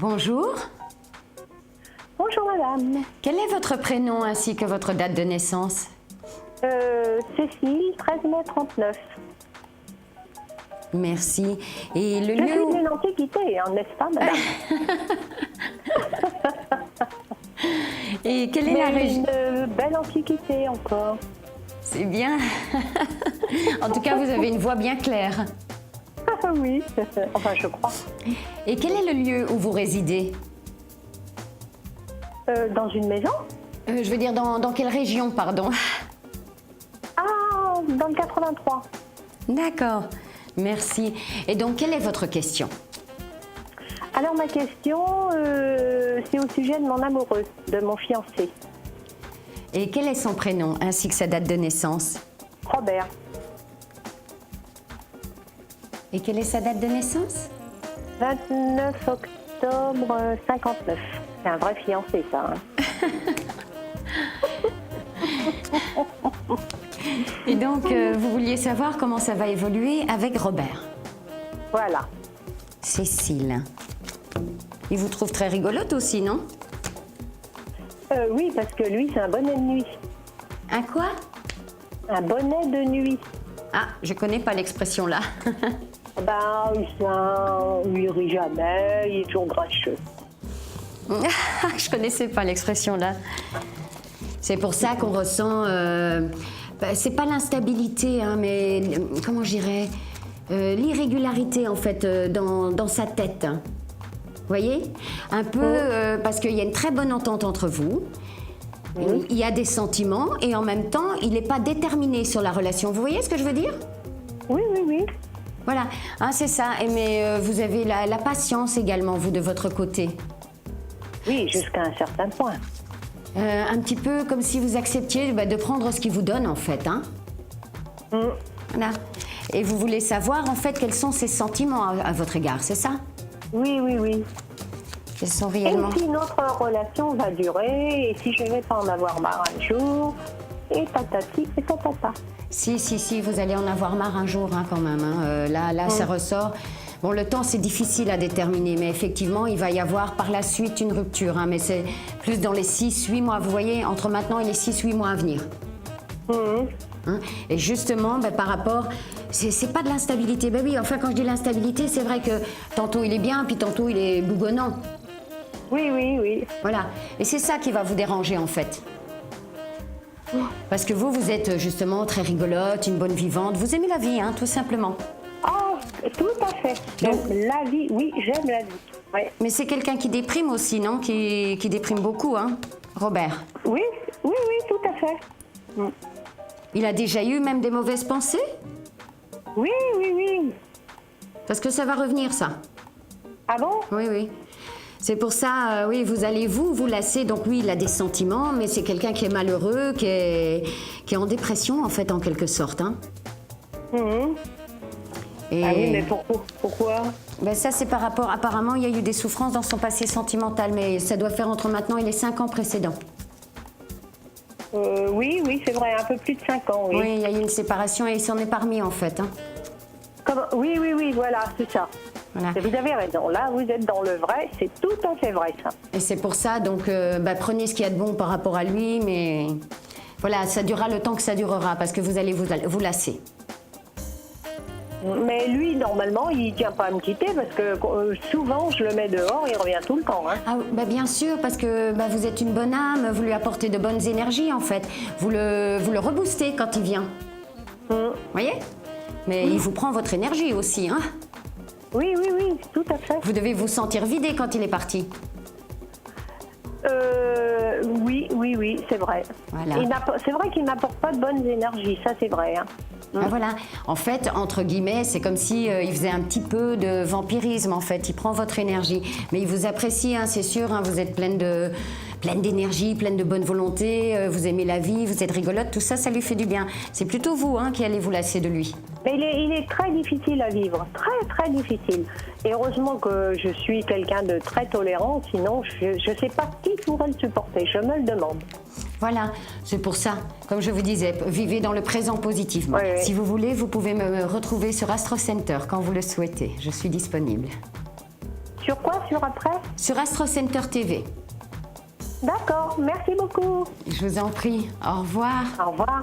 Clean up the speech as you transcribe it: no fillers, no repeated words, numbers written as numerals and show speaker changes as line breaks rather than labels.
Bonjour.
Bonjour madame.
Quel est votre prénom ainsi que votre date de naissance?
Cécile, 13 mai 39.
Merci. Et le
Je
lieu
suis
où...
d'une antiquité, hein, n'est-ce pas madame?
Et quelle est la
Mais
région?
une belle antiquité encore.
C'est bien. En tout cas, vous avez une voix bien claire.
Oui, enfin je crois.
Et quel est le lieu où vous résidez?
Dans une maison?
Je veux dire, dans quelle région, pardon?
Ah, dans le 83.
D'accord. Merci. Et donc, quelle est votre question?
Alors ma question, c'est au sujet de mon amoureux, de mon fiancé,
Et quel est son prénom ainsi que sa date de naissance?
Robert.
Et quelle est sa date de naissance?
29 octobre 59. C'est un vrai fiancé ça. Hein.
Et donc, vous vouliez savoir comment ça va évoluer avec Robert.
Voilà.
Cécile. Il vous trouve très rigolote aussi, non?
Oui, parce que lui, c'est un bonnet de nuit.
Un quoi?
Un bonnet de nuit.
Ah, je connais pas l'expression là.
Ben, il rit jamais, il est toujours grincheux.
Je connaissais pas l'expression là. C'est pour ça qu'on ressent... c'est pas l'instabilité, hein, mais comment je dirais l'irrégularité en fait dans sa tête. Vous voyez? Un peu parce qu'il y a une très bonne entente entre vous. Il y a des sentiments et en même temps, il n'est pas déterminé sur la relation. Vous voyez ce que je veux dire?
Oui, oui, oui.
Voilà, hein, c'est ça. Mais vous avez la patience également, vous, de votre côté.
Oui, jusqu'à un certain point.
Un petit peu comme si vous acceptiez de prendre ce qu'il vous donne, en fait. Hein. Voilà. Et vous voulez savoir, en fait, quels sont ses sentiments à votre égard, c'est ça?
Oui, oui, oui.
Quels sont
Et
réellement...
si notre relation va durer, et si je ne vais pas en avoir marre un jour, et patati et tatata.
Si, vous allez en avoir marre un jour, hein, quand même. Hein. Là, ça ressort. Bon, le temps, c'est difficile à déterminer, mais effectivement, il va y avoir par la suite une rupture. Hein, mais c'est plus dans les 6-8 mois. Vous voyez, entre maintenant et les 6-8 mois à venir. Hein? Et justement, par rapport... C'est pas de l'instabilité. Ben oui, enfin, quand je dis l'instabilité, c'est vrai que tantôt il est bien, puis tantôt il est bougonnant.
Oui, oui, oui.
Voilà. Et c'est ça qui va vous déranger, en fait. Parce que vous êtes justement très rigolote, une bonne vivante. Vous aimez la vie, hein, tout simplement.
Oh, tout à fait. J'aime la vie, oui, j'aime la vie. Ouais.
Mais c'est quelqu'un qui déprime aussi, non? Qui déprime beaucoup, hein, Robert?
Oui, oui, oui, tout à fait.
Il a déjà eu même des mauvaises pensées?
Oui, oui, oui.
Parce que ça va revenir, ça.
Ah bon?
Oui. C'est pour ça, oui, vous allez vous lasser. Donc oui, il a des sentiments, mais c'est quelqu'un qui est malheureux, qui est en dépression, en fait, en quelque sorte. Hein. Et
Ah oui, mais pourquoi?
Ça, c'est par rapport... Apparemment, il y a eu des souffrances dans son passé sentimental, mais ça doit faire entre maintenant et les 5 ans précédents.
Oui, c'est vrai, un peu plus de 5 ans, oui.
Oui, il y a eu une séparation et il s'en est pas remis, en fait. Hein.
Oui, voilà, c'est ça.
Voilà.
Et vous avez raison, là, vous êtes dans le vrai, c'est tout à fait vrai, ça.
Et c'est pour ça, donc, prenez ce qu'il y a de bon par rapport à lui, mais voilà, ça durera le temps que ça durera, parce que vous allez vous lasser.
Mais lui, normalement, il ne tient pas à me quitter, parce que souvent, je le mets dehors, il revient tout le temps. Hein.
Ah, bien sûr, parce que vous êtes une bonne âme, vous lui apportez de bonnes énergies, en fait. Vous le reboostez quand il vient. Vous voyez? Mais il vous prend votre énergie aussi, hein?
Oui, tout à fait.
Vous devez vous sentir vidé quand il est parti.
Oui, c'est vrai.
Voilà.
C'est vrai qu'il n'apporte pas de bonnes énergies, ça c'est vrai. Hein.
Voilà. En fait, entre guillemets, c'est comme si il faisait un petit peu de vampirisme, en fait. Il prend votre énergie. Mais il vous apprécie, hein, c'est sûr. Hein, vous êtes pleine d'énergie, pleine de bonne volonté. Vous aimez la vie, vous êtes rigolote. Tout ça, ça lui fait du bien. C'est plutôt vous, hein, qui allez vous lasser de lui.
Mais il est très difficile à vivre. Très, très difficile. Et heureusement que je suis quelqu'un de très tolérant. Sinon, je ne sais pas qui pourrait le supporter. Je me le demande.
Voilà, c'est pour ça. Comme je vous disais, vivez dans le présent positivement.
Oui.
Si vous voulez, vous pouvez me retrouver sur Astro Center quand vous le souhaitez. Je suis disponible.
Sur quoi? Sur après?
Sur Astro Center TV.
D'accord, merci beaucoup.
Je vous en prie. Au revoir.
Au revoir.